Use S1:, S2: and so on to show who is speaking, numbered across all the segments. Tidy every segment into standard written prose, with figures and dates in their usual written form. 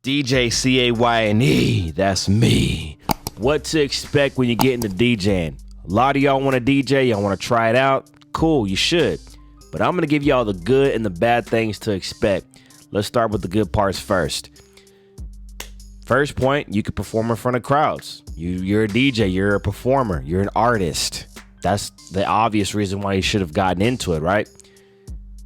S1: DJ CAYNE, that's me. What to expect when you get into DJing? A lot of y'all want to DJ, y'all want to try it out. Cool, you should. But I'm going to give y'all the good and the bad things to expect. Let's start with the good parts first. First point, you can perform in front of crowds. You're a DJ, you're a performer, you're an artist. That's the obvious reason why you should have gotten into it, right?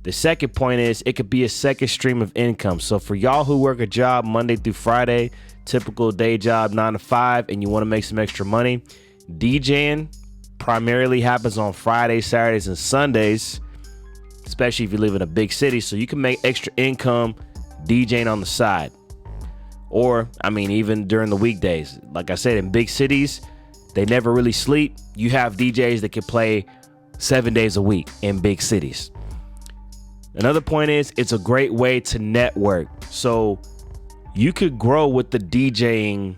S1: The second point is it could be a second stream of income. So for y'all who work a job Monday through Friday, typical day job 9 to 5, and you want to make some extra money, DJing primarily happens on Fridays, Saturdays, and Sundays, especially if you live in a big city. So you can make extra income DJing on the side. Or, even during the weekdays. Like I said, in big cities, they never really sleep. You have DJs that can play 7 days a week in big cities. Another point is it's a great way to network. So you could grow with the DJing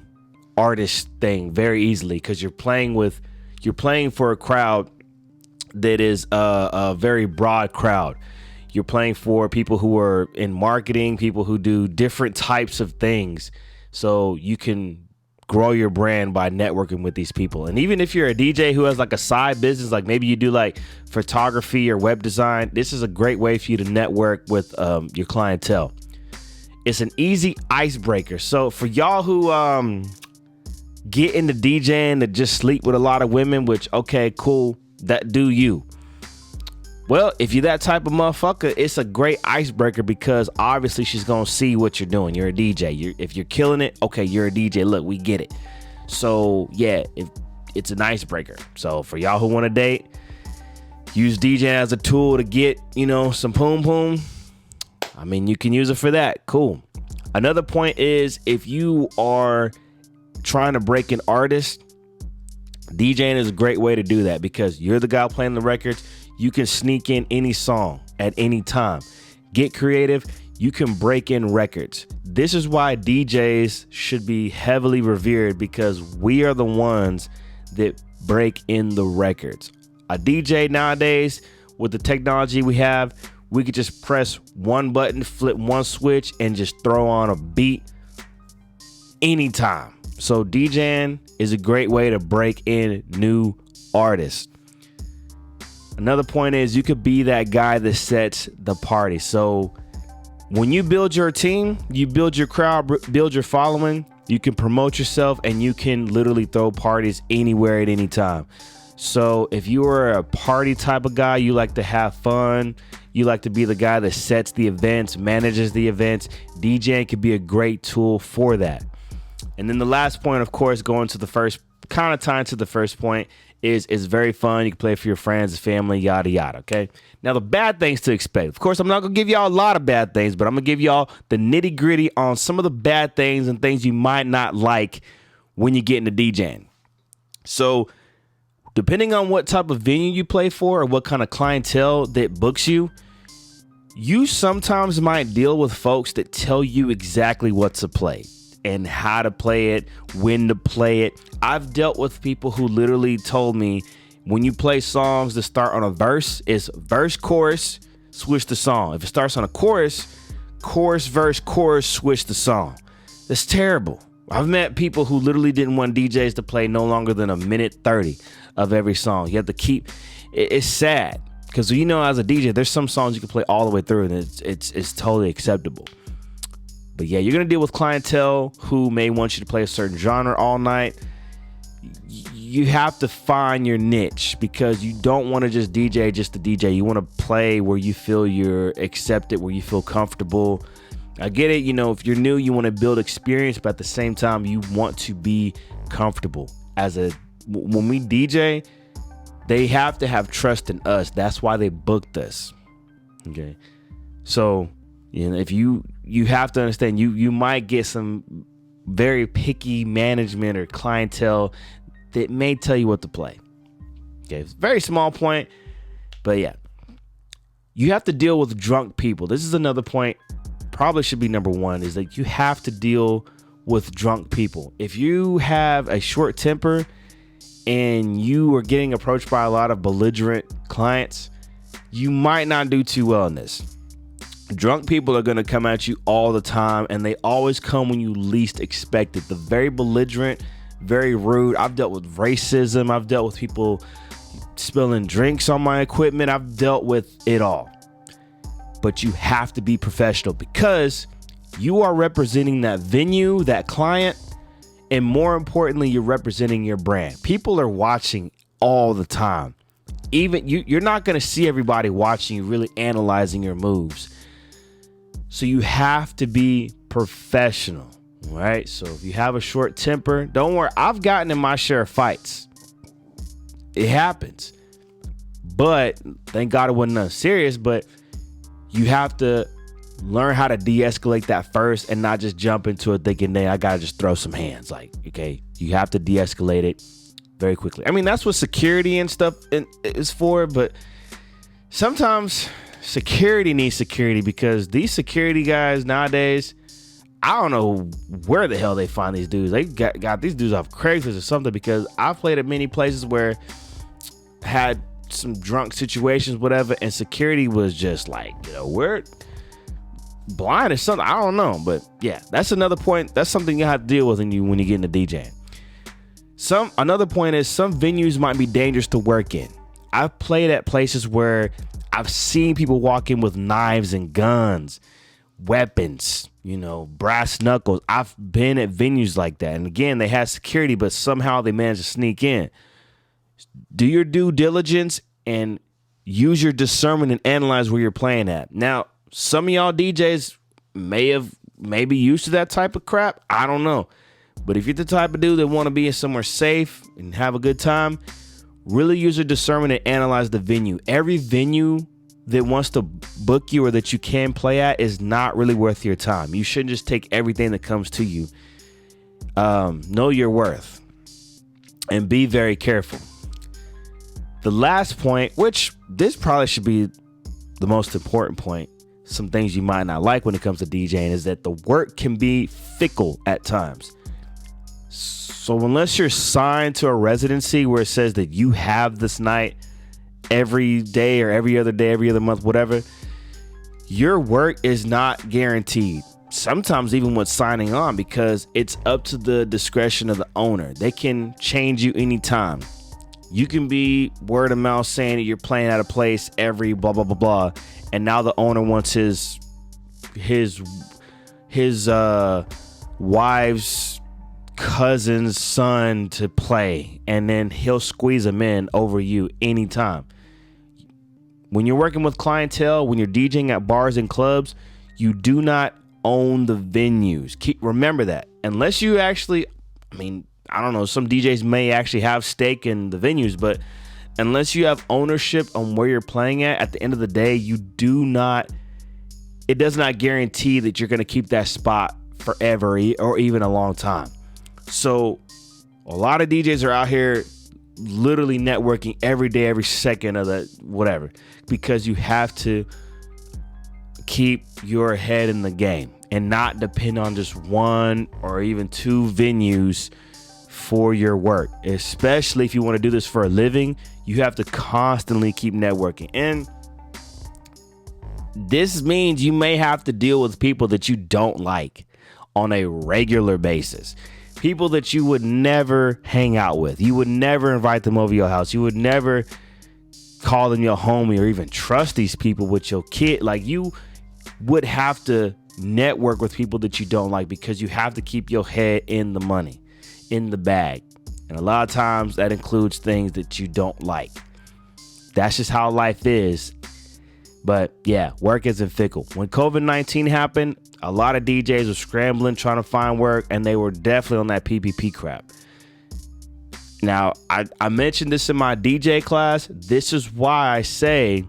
S1: artist thing very easily because you're playing for a crowd that is a very broad crowd. You're playing for people who are in marketing, people who do different types of things. So you can grow your brand by networking with these people. And even if you're a DJ who has like a side business, like maybe you do like photography or web design, this is a great way for you to network with your clientele. It's an easy icebreaker. So for y'all who get into DJing to just sleep with a lot of women, which, okay, cool, that do you. Well, if you're that type of motherfucker, it's a great icebreaker because obviously she's going to see what you're doing. You're a DJ. If you're killing it, okay, you're a DJ. Look, we get it. So, yeah, it's an icebreaker. So, for y'all who want to date, use DJing as a tool to get, some poom poom. You can use it for that. Cool. Another point is if you are trying to break an artist, DJing is a great way to do that because you're the guy playing the records. You can sneak in any song at any time. Get creative. You can break in records. This is why DJs should be heavily revered because we are the ones that break in the records. A DJ nowadays, with the technology we have, we could just press one button, flip one switch, and just throw on a beat anytime. So DJing is a great way to break in new artists. Another point is you could be that guy that sets the party. So when you build your team, you build your crowd, build your following, you can promote yourself and you can literally throw parties anywhere at any time. So if you are a party type of guy, you like to have fun, you like to be the guy that sets the events, manages the events, DJing could be a great tool for that. And then the last point, of course, going to the first, kind of tying to the first point, is very fun. You can play for your friends, family, yada, yada, okay? Now, the bad things to expect. Of course, I'm not going to give y'all a lot of bad things, but I'm going to give y'all the nitty gritty on some of the bad things and things you might not like when you get into DJing. So, depending on what type of venue you play for or what kind of clientele that books you, you sometimes might deal with folks that tell you exactly what to play and how to play it, when to play it. I've dealt with people who literally told me when you play songs that start on a verse, it's verse, chorus, switch the song. If it starts on a chorus, chorus, verse, chorus, switch the song. That's terrible. I've met people who literally didn't want DJs to play no longer than a minute 30 of every song. You have to keep, it's sad because as a DJ, there's some songs you can play all the way through and it's totally acceptable. But yeah, you're going to deal with clientele who may want you to play a certain genre all night. You have to find your niche because you don't want to just DJ just to DJ. You want to play where you feel you're accepted, where you feel comfortable. I get it. If you're new, you want to build experience, but at the same time, you want to be comfortable. When we DJ, they have to have trust in us. That's why they booked us. Okay. So, if you have to understand, you might get some very picky management or clientele that may tell you what to play. Okay, it's a very small point, but yeah. You have to deal with drunk people. This is another point, probably should be number one, is that you have to deal with drunk people. If you have a short temper and you are getting approached by a lot of belligerent clients, you might not do too well in this. Drunk people are going to come at you all the time, and they always come when you least expect it. The very belligerent, very rude. I've dealt with racism. I've dealt with people spilling drinks on my equipment. I've dealt with it all. But you have to be professional, because you are representing that venue, that client, and more importantly, you're representing your brand. People are watching all the time. Even you're not going to see everybody watching you, really analyzing your moves. So you have to be professional, right? So if you have a short temper, don't worry. I've gotten in my share of fights. It happens. But thank God it wasn't nothing serious. But you have to learn how to de-escalate that first and not just jump into it thinking, I got to just throw some hands. Like, okay, you have to de-escalate it very quickly. I mean, that's what security and stuff is for. But sometimes security needs security, because these security guys nowadays, I don't know where the hell they find these dudes. They got these dudes off Craigslist or something, because I've played at many places where had some drunk situations, whatever, and security was just like, we're blind or something. I don't know. But yeah, that's another point. That's something you have to deal with when you get into DJing. Another point is some venues might be dangerous to work in. I've played at places where I've seen people walk in with knives and guns, weapons, brass knuckles. I've been at venues like that. And again, they had security, but somehow they managed to sneak in. Do your due diligence and use your discernment and analyze where you're playing at. Now, some of y'all DJs may be used to that type of crap. I don't know. But if you're the type of dude that want to be somewhere safe and have a good time, really use your discernment and analyze the venue. Every venue that wants to book you or that you can play at is not really worth your time. You shouldn't just take everything that comes to you. Know your worth and be very careful. The last point, which this probably should be the most important point, some things you might not like when it comes to DJing, is that the work can be fickle at times. So unless you're signed to a residency where it says that you have this night every day or every other day, every other month, whatever, your work is not guaranteed. Sometimes even with signing on, because it's up to the discretion of the owner. They can change you anytime. You can be word of mouth saying that you're playing at a place every blah, blah, blah, blah. And now the owner wants his wife's cousin's son to play, and then he'll squeeze them in over you anytime. When you're working with clientele, when you're DJing at bars and clubs, you do not own the venues. Remember that. Unless you actually, I don't know, some DJs may actually have stake in the venues, but unless you have ownership on where you're playing at the end of the day, it does not guarantee that you're going to keep that spot forever or even a long time. So a lot of DJs are out here literally networking every day, every second of the whatever, because you have to keep your head in the game and not depend on just one or even two venues for your work. Especially if you want to do this for a living, you have to constantly keep networking. And this means you may have to deal with people that you don't like on a regular basis. People that you would never hang out with. You would never invite them over your house. You would never call them your homie or even trust these people with your kid. Like, you would have to network with people that you don't like, because you have to keep your head in the money, in the bag. And a lot of times that includes things that you don't like. That's just how life is. But yeah, work isn't fickle. When COVID-19 happened, a lot of DJs were scrambling, trying to find work, and they were definitely on that PPP crap. Now, I mentioned this in my DJ class. This is why I say,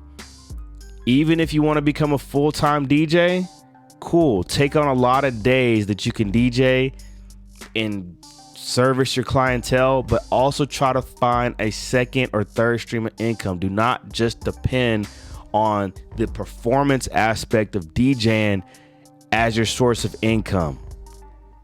S1: even if you want to become a full-time DJ, cool. Take on a lot of days that you can DJ and service your clientele, but also try to find a second or third stream of income. Do not just depend on the performance aspect of DJing as your source of income.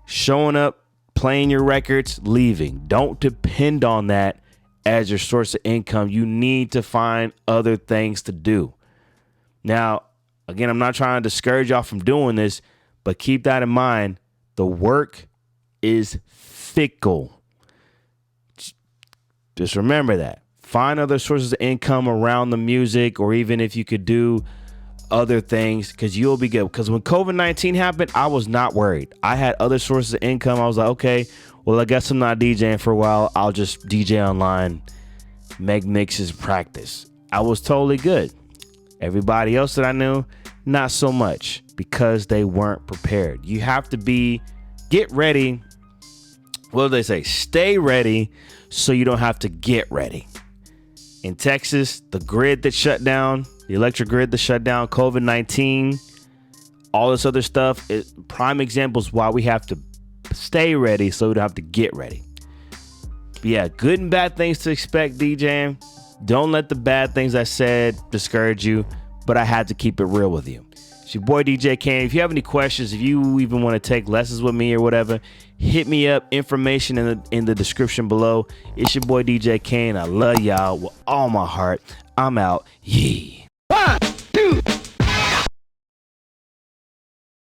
S1: Showing up, playing your records, leaving. Don't depend on that as your source of income. You need to find other things to do. Now, Again, I'm not trying to discourage y'all from doing this, but keep that in mind. The work is fickle. Just remember that. Find other sources of income around the music, or even if you could do other things, because you'll be good. Because when COVID-19 happened, I was not worried. I had other sources of income. I was like, okay, well, I guess I'm not DJing for a while. I'll just DJ online, make mixes, practice. I was totally good. Everybody else that I knew, not so much, because they weren't prepared. You have to get ready. What do they say? Stay ready so you don't have to get ready. In Texas, the grid that shut down, the electric grid that shut down, COVID-19, all this other stuff, is prime examples why we have to stay ready so we don't have to get ready. But yeah, good and bad things to expect DJing. Don't let the bad things I said discourage you, but I had to keep it real with you. It's your boy DJ Kane. If you have any questions, if you even want to take lessons with me or whatever, hit me up. Information in the description below. It's your boy DJ Kane. I love y'all with all my heart. I'm out. Yee.
S2: 1, 2.